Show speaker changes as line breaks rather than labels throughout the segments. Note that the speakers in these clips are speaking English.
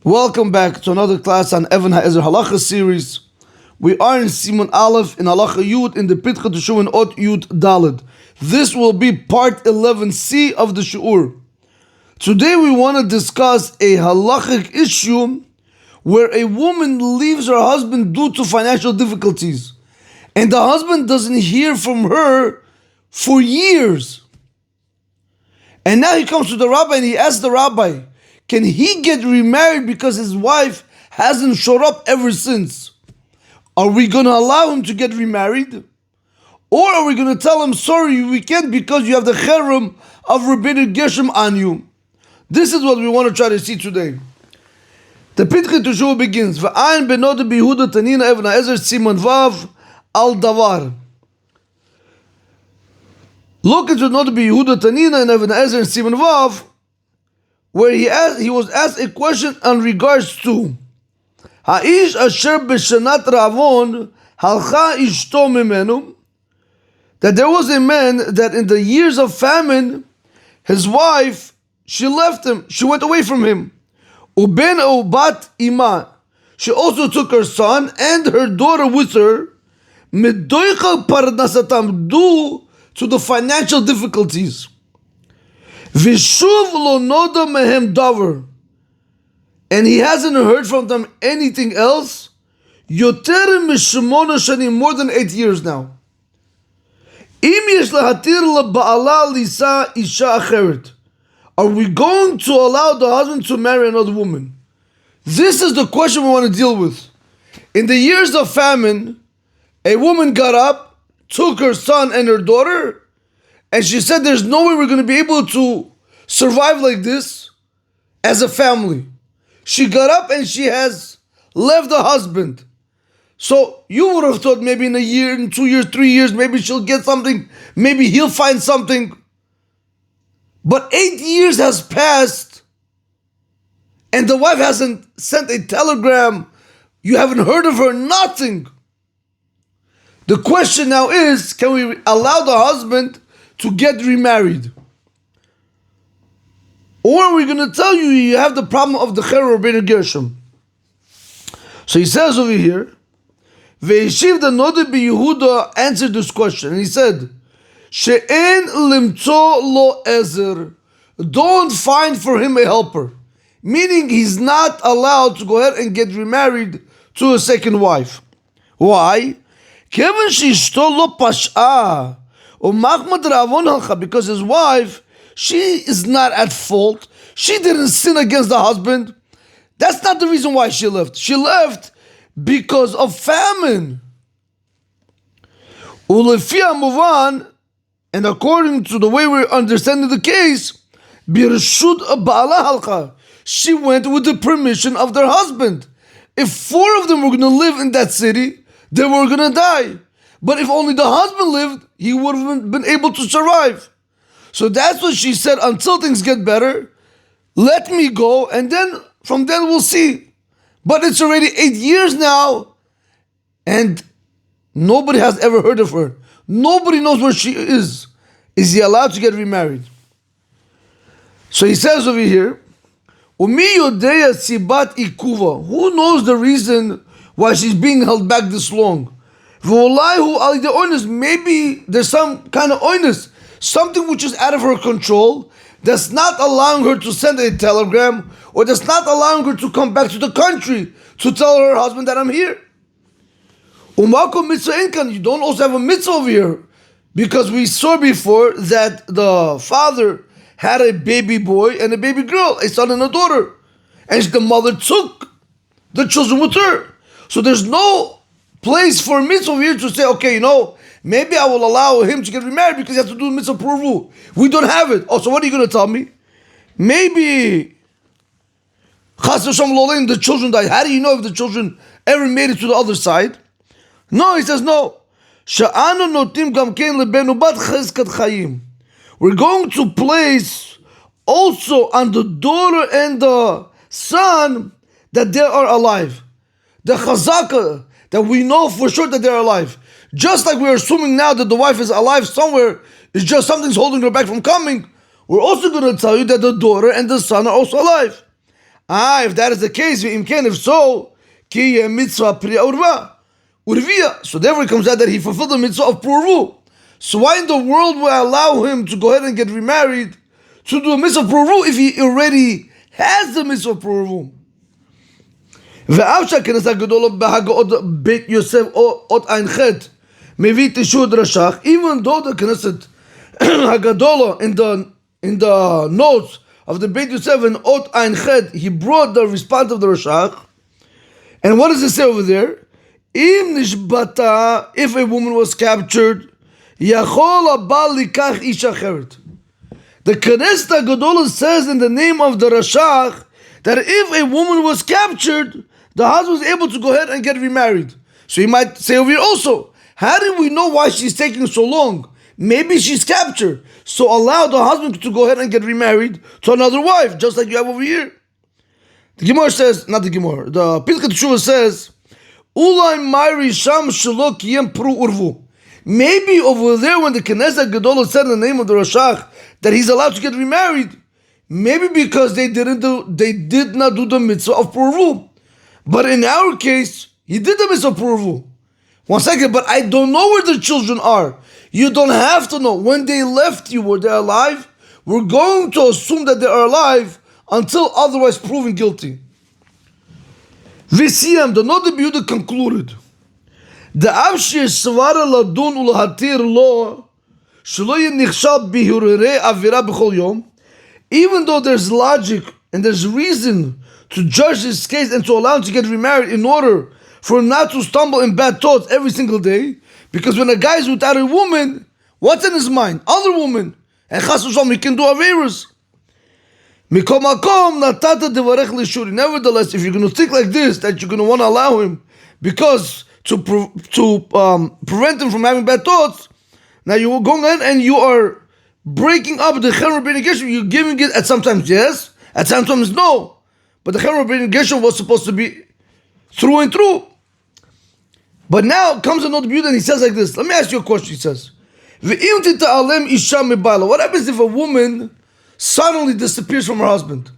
Welcome back to another class on Evean Hazaer Halacha series. We are in Siman Aleph in Halacha Yud in the Pitcha Teshuva in Ot Yud Daled. This will be part 11c of the Shi'ur. Today we want to discuss a halachic issue where a woman leaves her husband due to financial difficulties, and the husband doesn't hear from her for years. And now he comes to the rabbi and he asks the rabbi, can he get remarried because his wife hasn't showed up ever since? Are we going to allow him to get remarried? Or are we going to tell him, sorry, we can't because you have the cherem of Rabbinic Geshem on you? This is what we want to try to see today. The Pitcha Teshuva begins, V'ayin benod b'Yehuda tanina Evean Hazaer Siman vav al davar. Look into Nod b'Yehuda tanina and Evean Hazaer Siman vav, where he was asked a question in regards to Ha'ish asher b'shanat ravon halcha ishto mimenu, that there was a man that in the years of famine, his wife, she left him, she went away from him. Uben ubat ima, she also took her son and her daughter with her, midoicha parnasatam, due to the financial difficulties. Vishuv lo noda mehem davar, and he hasn't heard from them anything else. Yoter mishmona shanim, more than 8 years now. Im yesh lahatir leba'ala lisa isha acheret, are we going to allow the husband to marry another woman? This is the question we want to deal with. In the years of famine, a woman got up, took her son and her daughter, and she said there's no way we're going to be able to survive like this as a family. She got up and she has left the husband. So you would have thought maybe in a year, in 2 years, 3 years, maybe she'll get something, maybe he'll find something. But 8 years has passed and the wife hasn't sent a telegram. You haven't heard of her, nothing. The question now is, can we allow the husband to get remarried? Or are we going to tell you you have the problem of the cherem Rabbinic Geshem? So he says over here, Ve'eshiv the Nodeh b'Yehuda answered this question, and he said, She'en limtzo lo ezer, don't find for him a helper. Meaning he's not allowed to go ahead and get remarried to a second wife. Why? Kevan she'ishto lo pash'a, because his wife, she is not at fault. She didn't sin against the husband. That's not the reason why she left. She left because of famine. Ulefia muvan, and according to the way we're understanding the case, birshut ba'ala halcha, she went with the permission of their husband. If 4 of them were going to live in that city, they were going to die. But if only the husband lived, he would have been able to survive. So that's what she said, until things get better, let me go, and then from then we'll see. But it's already 8 years now, and nobody has ever heard of her. Nobody knows where she is. Is he allowed to get remarried? So he says over here, Umi yodeya sibat ikuva, who knows the reason why she's being held back this long? Maybe there's some kind of oinus, something which is out of her control, that's not allowing her to send a telegram, or that's not allowing her to come back to the country to tell her husband that I'm here. Umako mitzvah inkan, you don't also have a mitzvah over here, because we saw before that the father had a baby boy and a baby girl, a son and a daughter, and the mother took the children with her. So there's no place for a mitzvah over here to say, okay, maybe I will allow him to get remarried because he has to do mitzvah pruvu. We don't have it. Oh, so what are you going to tell me? Maybe Chas v'Shalom lo the children died. How do you know if the children ever made it to the other side? No, he says no. Sha'anu notim gam kein lebenu bat cheskat chayim. We're going to place also on the daughter and the son that they are alive. The chazaka, that we know for sure that they're alive. Just like we're assuming now that the wife is alive somewhere, it's just something's holding her back from coming. We're also going to tell you that the daughter and the son are also alive. If that is the case, if so, ki mitzvah priya urvia. So therefore it comes out that he fulfilled the mitzvah of purvu. So why in the world would I allow him to go ahead and get remarried to do a mitzvah of purvu if he already has the mitzvah of purvu? ואף שהכנס הגדול בהגאות בית יוסף אות עין ח' מביא תשוע דרשך, even though the Knesset Hagadola in the notes of the Beit Yosef and Ot Ein Chet, he brought the response of the Rashach. And what does it say over there? Im nishbata, if a woman was captured, yachol abal likach ish acheret. The Knesset Hagadola says in the name of the Rashach that if a woman was captured, the husband was able to go ahead and get remarried. So he might say over here also, how did we know why she's taking so long? Maybe she's captured. So allow the husband to go ahead and get remarried to another wife, just like you have over here. The Gemara says, not the Gemara, the Pilkei Teshuvah says, Ulay Mayri Sham Shelo Kiyem Pru Urvu. Maybe over there when the Knesset Gedolah said in the name of the Rashach that he's allowed to get remarried, maybe because they did not do the mitzvah of Purvu. But in our case, he did the mitzvah of Purvu. One second, but I don't know where the children are. You don't have to know. When they left you, were they alive? We're going to assume that they are alive until otherwise proven guilty. Visiyam, the Noda B'Yehuda concluded, the Avshir Svara Ladun Ulahatir Lo Shelo Yenichshal Bihurere Avira B'Chol Yom. Even though there's logic and there's reason to judge this case and to allow him to get remarried in order for him not to stumble in bad thoughts every single day, because when a guy is without a woman, what's in his mind? Other woman. And chas v'shalom, he can do averos. Mikol makom natata devarech l'shuri. Nevertheless, if you're going to think like this, that you're going to want to allow him, because to prevent him from having bad thoughts, now you are going in and you are breaking up the Chen Rabbeinu Gershom. You're giving it at sometimes yes, at sometimes no. But the Chen Rabbeinu Gershom was supposed to be through and through. But now comes another beauty and he says like this. Let me ask you a question. He says, what happens if a woman suddenly disappears from her husband?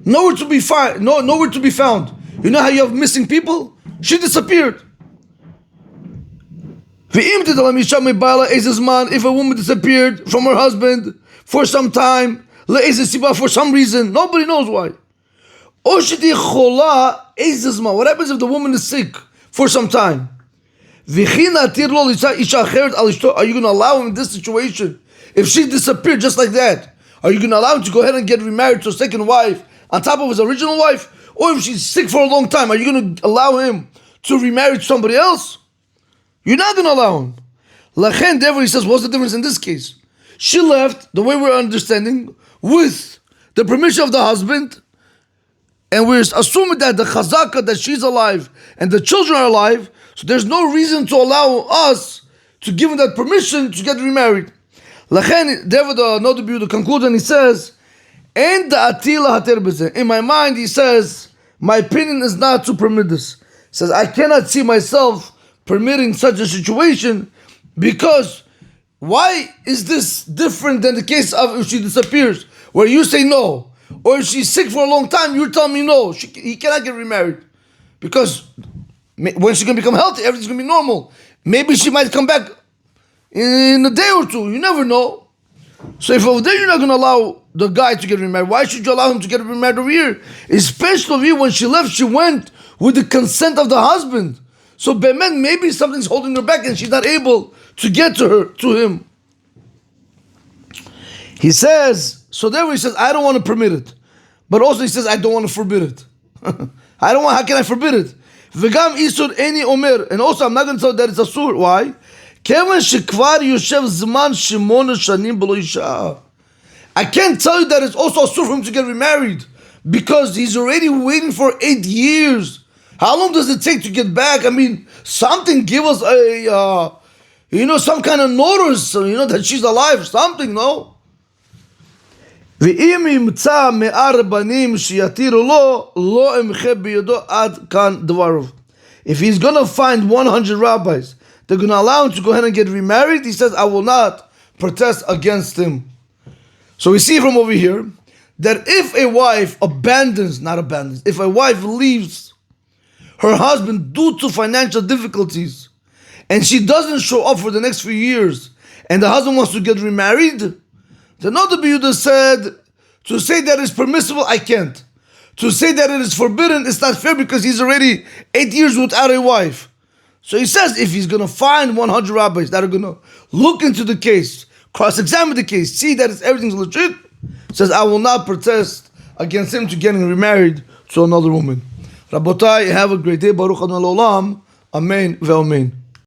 Nowhere to be found. Nowhere to be found. You know how you have missing people? She disappeared. If a woman disappeared from her husband for some time, for some reason, nobody knows why. What happens if the woman is sick for some time? Are you going to allow him in this situation? If she disappeared just like that, are you going to allow him to go ahead and get remarried to a second wife on top of his original wife? Or if she's sick for a long time, are you going to allow him to remarry to somebody else? You're not going to allow him. Lachen, therefore, he says, what's the difference in this case? She left, the way we're understanding, with the permission of the husband, and we're assuming that the chazaka, that she's alive, and the children are alive, so there's no reason to allow us to give him that permission to get remarried. Lachen, therefore, the Noda B'Yehuda concludes, and he says, in my mind, he says, my opinion is not to permit this. He says, I cannot see myself permitting such a situation, because why is this different than the case of if she disappears, where you say no, or if she's sick for a long time, you're telling me no, he cannot get remarried, because when she's going to become healthy, everything's going to be normal. Maybe she might come back in a day or two, you never know. So if over there you're not going to allow the guy to get remarried, why should you allow him to get remarried over here? Especially over here, when she left, she went with the consent of the husband. So Be'emet, maybe something's holding her back and she's not able to get to him. He says, so there he says, I don't want to permit it. But also he says, I don't want to forbid it. How can I forbid it? V'gam isur eni omer. And also I'm not going to tell that it's asur. Why? Kevan shekvar yoshev zman shimona shanim b'lo isha. I can't tell you that it's also asur for him to get remarried, because he's already waiting for 8 years. How long does it take to get back? I mean, something, give us a, some kind of notice, that she's alive, something, no? If he's going to find 100 rabbis, they're going to allow him to go ahead and get remarried, he says, I will not protest against him. So we see from over here that if a wife if a wife leaves her husband due to financial difficulties, and she doesn't show up for the next few years, and the husband wants to get remarried, the Noda B'Yehuda said, to say that it's permissible, I can't. To say that it is forbidden, it's not fair because he's already 8 years without a wife. So he says if he's going to find 100 rabbis that are going to look into the case, cross-examine the case, see that everything's legit, says I will not protest against him to getting remarried to another woman. Rabotai, have a great day. Baruch Adonai Olam. Amen ve'amen.